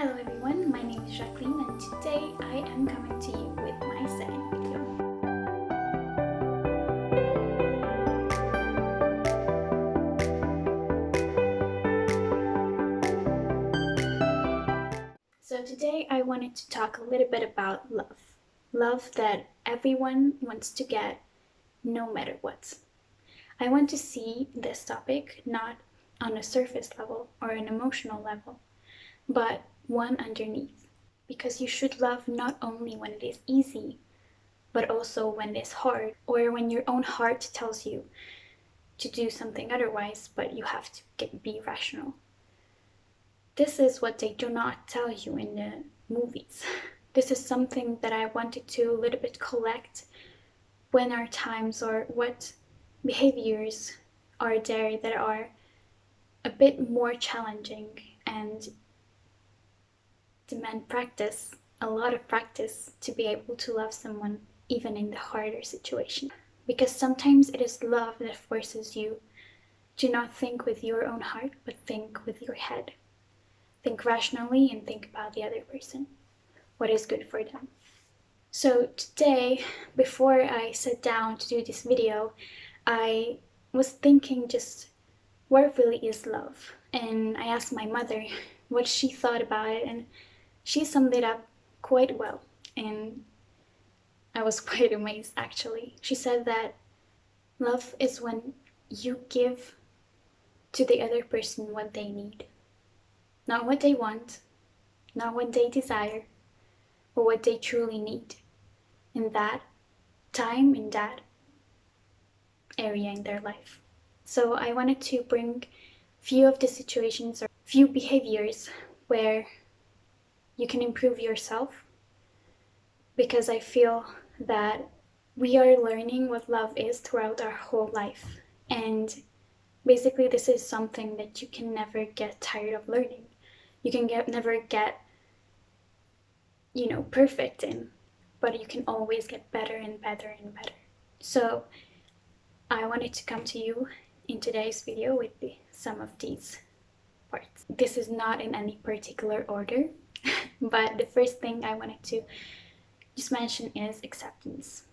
Hello everyone, my name is Jacqueline and today I am coming to you with my second video. So today I wanted to talk a little bit about love. Love that everyone wants to get no matter what. I want to see this topic not on a surface level or an emotional level, but one underneath. Because you should love not only when it is easy, but also when it is hard, or when your own heart tells you to do something otherwise, but you have to be rational. This is what they do not tell you in the movies. This is something that I wanted to a little bit collect. When are times or what behaviors are there that are a bit more challenging and demand practice, a lot of practice, to be able to love someone even in the harder situation. Because sometimes it is love that forces you to not think with your own heart, but think with your head. Think rationally and think about the other person, what is good for them. So today, before I sat down to do this video, I was thinking just what really is love. And I asked my mother what she thought about it, and she summed it up quite well. And I was quite amazed actually. She said that love is when you give to the other person what they need. Not what they want, not what they desire, but what they truly need in that time, in that area in their life. So I wanted to bring few of the situations or few behaviors where you can improve yourself, because I feel that we are learning what love is throughout our whole life. And basically this is something that you can never get tired of learning. You can never get, perfect in, but you can always get better and better and better. So I wanted to come to you in today's video with some of these parts. This is not in any particular order, but the first thing I wanted to just mention is acceptance.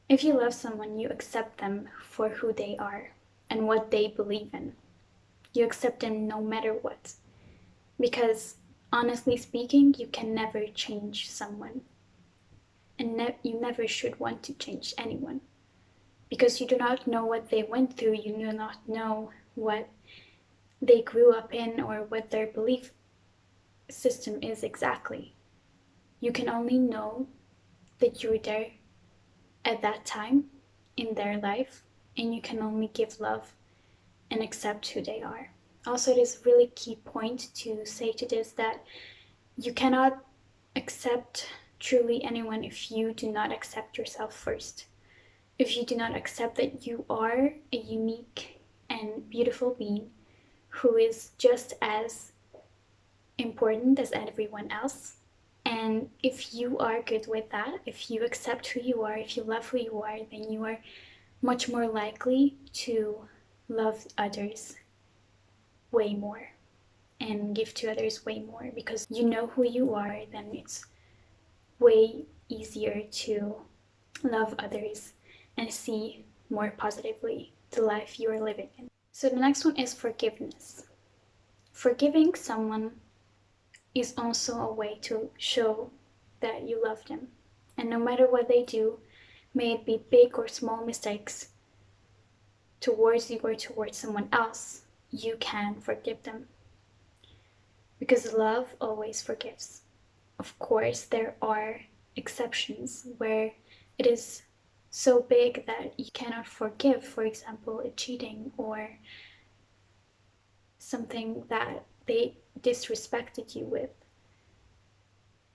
If you love someone, you accept them for who they are and what they believe in. You accept them no matter what. Because honestly speaking, you can never change someone. And you never should want to change anyone. Because you do not know what they went through, you do not know what they grew up in or what their belief system is exactly. You can only know that you're there at that time in their life, and you can only give love and accept who they are. Also, it is a really key point to say to this that you cannot accept truly anyone if you do not accept yourself first. If you do not accept that you are a unique and beautiful being who is just as important as everyone else, and if you are good with that, if you accept who you are, if you love who you are, then you are much more likely to love others way more and give to others way more, because you know who you are. Then it's way easier to love others and see more positively the life you are living in. So the next one is forgiveness. Forgiving someone is also a way to show that you love them. And no matter what they do, may it be big or small mistakes towards you or towards someone else, you can forgive them. Because love always forgives. Of course, there are exceptions where it is so big that you cannot forgive, for example, a cheating or something that they disrespected you with.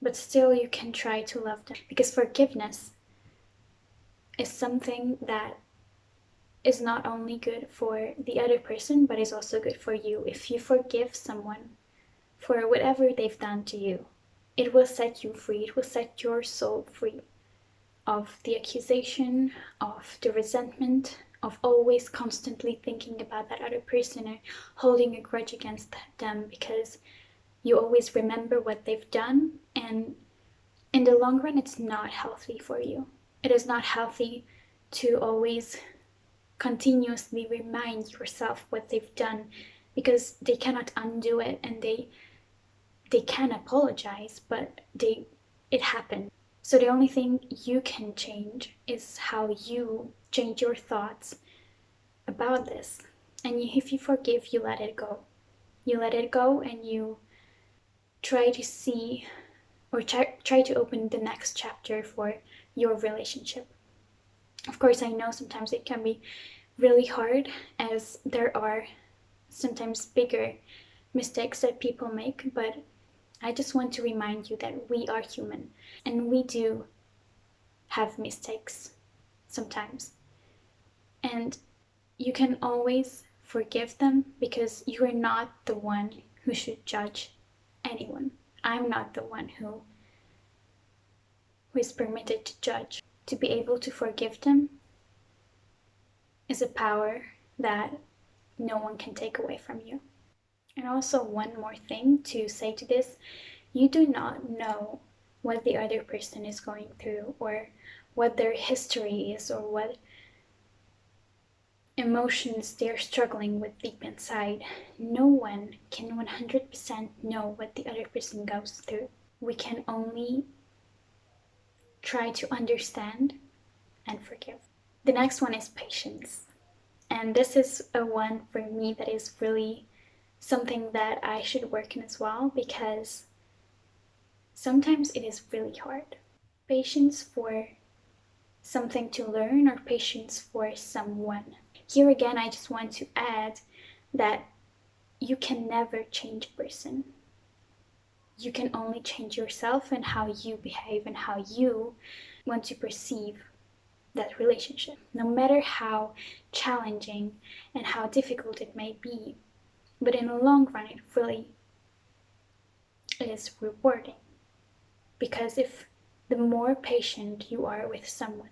But still you can try to love them, because forgiveness is something that is not only good for the other person, but is also good for you. If you forgive someone for whatever they've done to you, it will set you free. It will set your soul free of the accusation, of the resentment, of always constantly thinking about that other person and holding a grudge against them, because You always remember what they've done, and in the long run, it's not healthy for you. It is not healthy to always continuously remind yourself what they've done, because they cannot undo it, and they can apologize, but it happened. So the only thing you can change is how you change your thoughts about this. And if you forgive, you let it go. You let it go, and you try to see, or try to open the next chapter for your relationship. Of course, I know sometimes it can be really hard, as there are sometimes bigger mistakes that people make, but I just want to remind you that we are human, and we do have mistakes sometimes. And you can always forgive them, because you are not the one who should judge anyone. I'm not the one who is permitted to judge. To be able to forgive them is a power that no one can take away from you. And also, one more thing to say to this: you do not know what the other person is going through, or what their history is, or what emotions they're struggling with deep inside. No one can 100% know what the other person goes through. We can only try to understand and forgive. The next one is patience. And this is a one for me that is really something that I should work in as well, because sometimes it is really hard. Patience for something to learn, or patience for someone. Here again, I just want to add that you can never change a person. You can only change yourself, and how you behave, and how you want to perceive that relationship, no matter how challenging and how difficult it may be. But in the long run, it really is rewarding, because if the more patient you are with someone,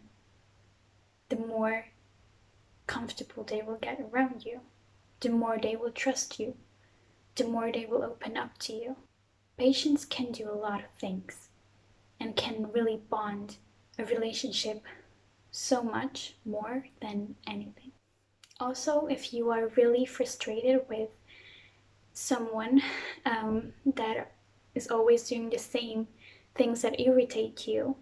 the more comfortable they will get around you, the more they will trust you, the more they will open up to you. Patience can do a lot of things, and can really bond a relationship so much more than anything. Also, if you are really frustrated with someone that is always doing the same things that irritate you,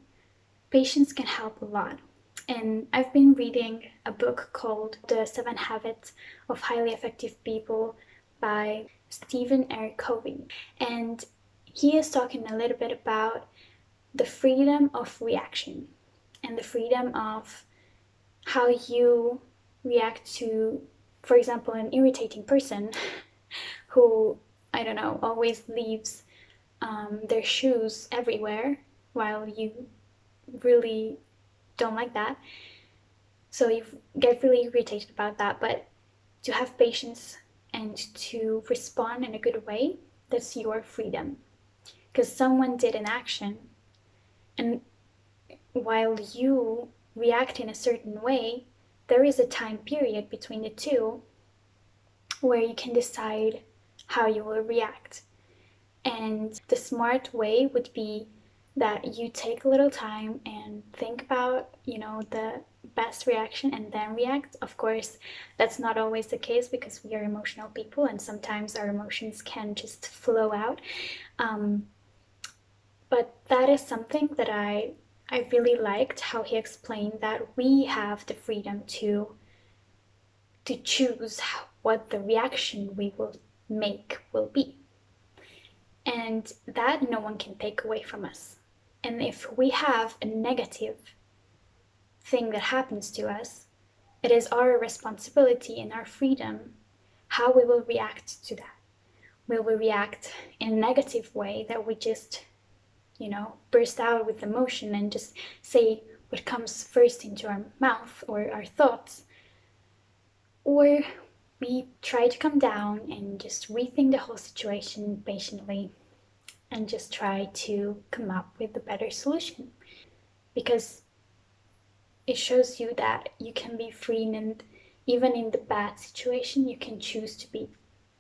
patience can help a lot. And I've been reading a book called The 7 Habits of Highly Effective People by Stephen R. Covey. And he is talking a little bit about the freedom of reaction, and the freedom of how you react to, for example, an irritating person who, I don't know, always leaves their shoes everywhere, while you really don't like that. So you get really irritated about that, but to have patience and to respond in a good way, that's your freedom. Because someone did an action, and while you react in a certain way, there is a time period between the two where you can decide how you will react. And the smart way would be that you take a little time and think about, the best reaction, and then react. Of course, that's not always the case, because we are emotional people, and sometimes our emotions can just flow out. But that is something that I really liked, how he explained that we have the freedom to choose what the reaction we will make will be. And that no one can take away from us. And if we have a negative thing that happens to us, it is our responsibility and our freedom how we will react to that. Will we react in a negative way, that we just, burst out with emotion and just say what comes first into our mouth or our thoughts? Or we try to calm down and just rethink the whole situation patiently, and just try to come up with a better solution, because it shows you that you can be free, and even in the bad situation you can choose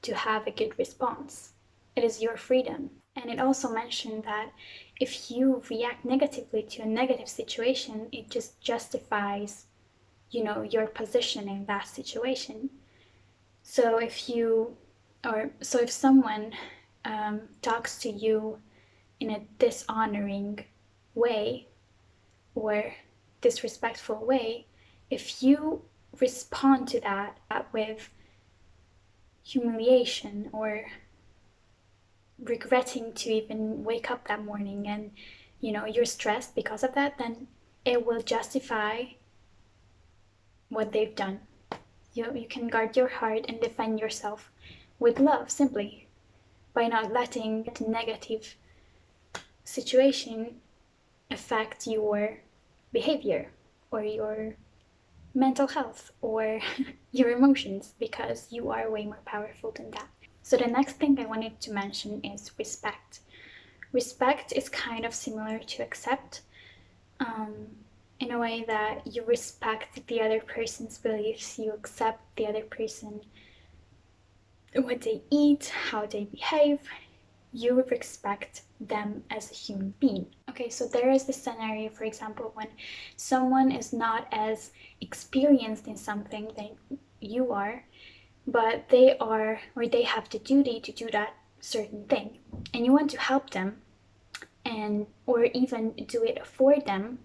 to have a good response. It is your freedom. And it also mentioned that if you react negatively to a negative situation, it just justifies, your position in that situation. So if someone talks to you in a dishonoring way or disrespectful way, if you respond to that with humiliation or regretting to even wake up that morning, and you're stressed because of that, then it will justify what they've done. You can guard your heart and defend yourself with love, simply by not letting the negative situation affect your behavior or your mental health or your emotions, because you are way more powerful than that. So the next thing I wanted to mention is respect. Respect is kind of similar to accept, in a way that you respect the other person's beliefs, you accept the other person, what they eat, how they behave, you respect them as a human being. Okay, so there is this scenario, for example, when someone is not as experienced in something than you are, but they have the duty to do that certain thing, and you want to help them or even do it for them,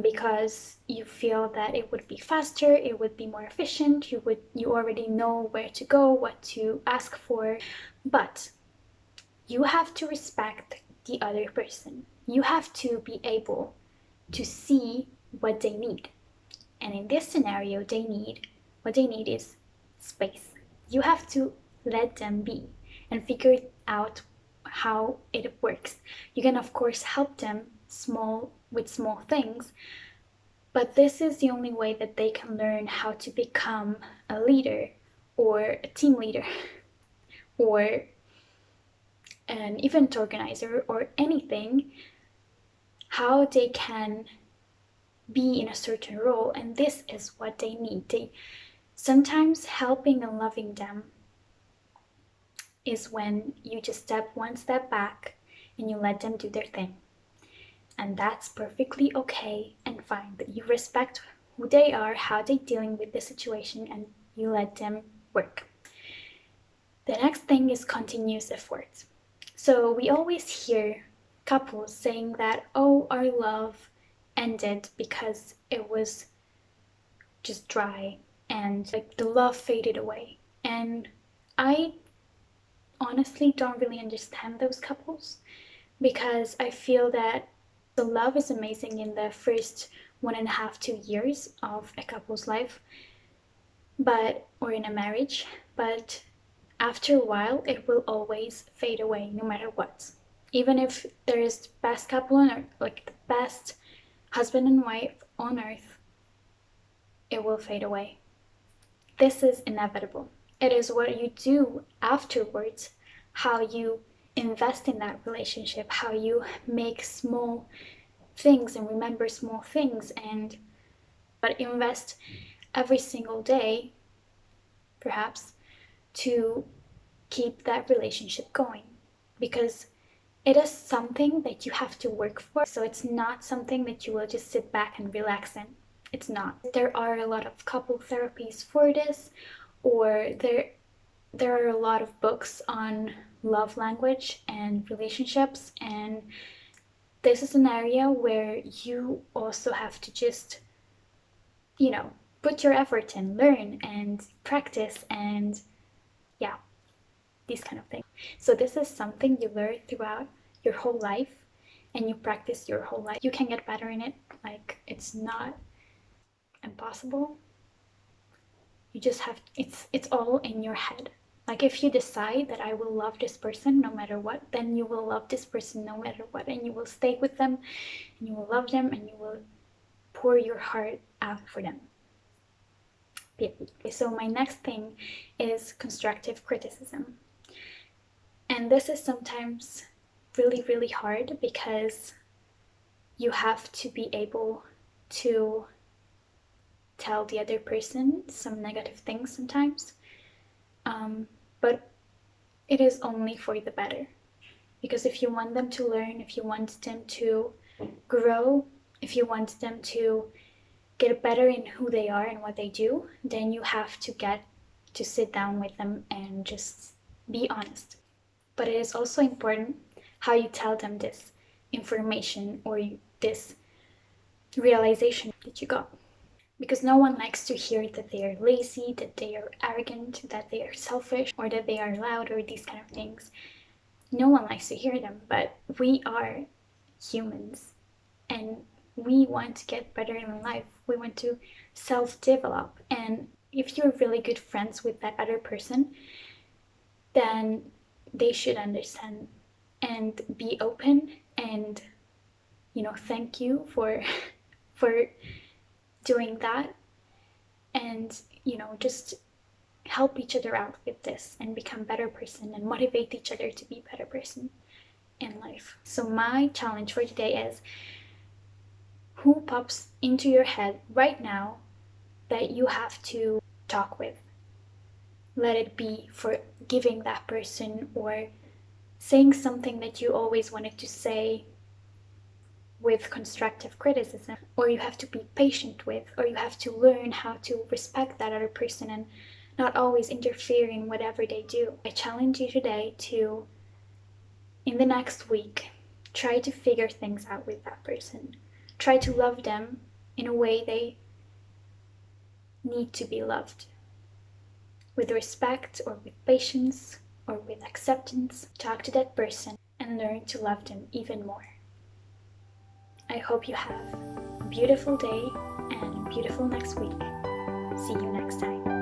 because you feel that it would be faster, it would be more efficient, you already know where to go, what to ask for, but you have to respect the other person. You have to be able to see what they need. And in this scenario, what they need is space. You have to let them be and figure out how it works. You can of course help them with small things, but this is the only way that they can learn how to become a leader or a team leader or an event organizer or anything, how they can be in a certain role. And this is what they need. Sometimes helping and loving them is when you just step one step back and you let them do their thing. And that's perfectly okay and fine, that you respect who they are, how they're dealing with the situation, and you let them work. The next thing is continuous effort. So we always hear couples saying that, oh, our love ended because it was just dry and like the love faded away. And I honestly don't really understand those couples, because I feel that the love is amazing in the first 1.5 to 2 years of a couple's life, or in a marriage, but after a while it will always fade away no matter what. Even if there is the best couple on earth, like the best husband and wife on earth, it will fade away. This is inevitable. It is what you do afterwards, how you invest in that relationship, how you make small things and remember small things, but invest every single day, perhaps, to keep that relationship going, because it is something that you have to work for. So it's not something that you will just sit back and relax in. It's not. There are a lot of couple therapies for this, or there are a lot of books on love language and relationships, and this is an area where you also have to just, put your effort in, learn and practice, and yeah, these kind of things. So this is something you learn throughout your whole life and you practice your whole life. You can get better in it. Like, it's not impossible. You just have, it's all in your head. Like, if you decide that I will love this person no matter what, then you will love this person no matter what, and you will stay with them and you will love them and you will pour your heart out for them. So my next thing is constructive criticism. And this is sometimes really, really hard, because you have to be able to tell the other person some negative things sometimes. But it is only for the better. Because if you want them to learn, if you want them to grow, if you want them to get better in who they are and what they do, then you have to get to sit down with them and just be honest. But it is also important how you tell them this information or this realization that you got. Because no one likes to hear that they are lazy, that they are arrogant, that they are selfish, or that they are loud, or these kind of things. No one likes to hear them, but we are humans and we want to get better in life. We want to self-develop. And if you're really good friends with that other person, then they should understand and be open and, thank you for doing that, and just help each other out with this and become better person and motivate each other to be better person in life. So my challenge for today is, who pops into your head right now that you have to talk with? Let it be forgiving that person or saying something that you always wanted to say with constructive criticism, or you have to be patient with, or you have to learn how to respect that other person and not always interfere in whatever they do. I challenge you today to, in the next week, try to figure things out with that person. Try to love them in a way they need to be loved. With respect or with patience or with acceptance. Talk to that person and learn to love them even more. I hope you have a beautiful day and a beautiful next week. See you next time.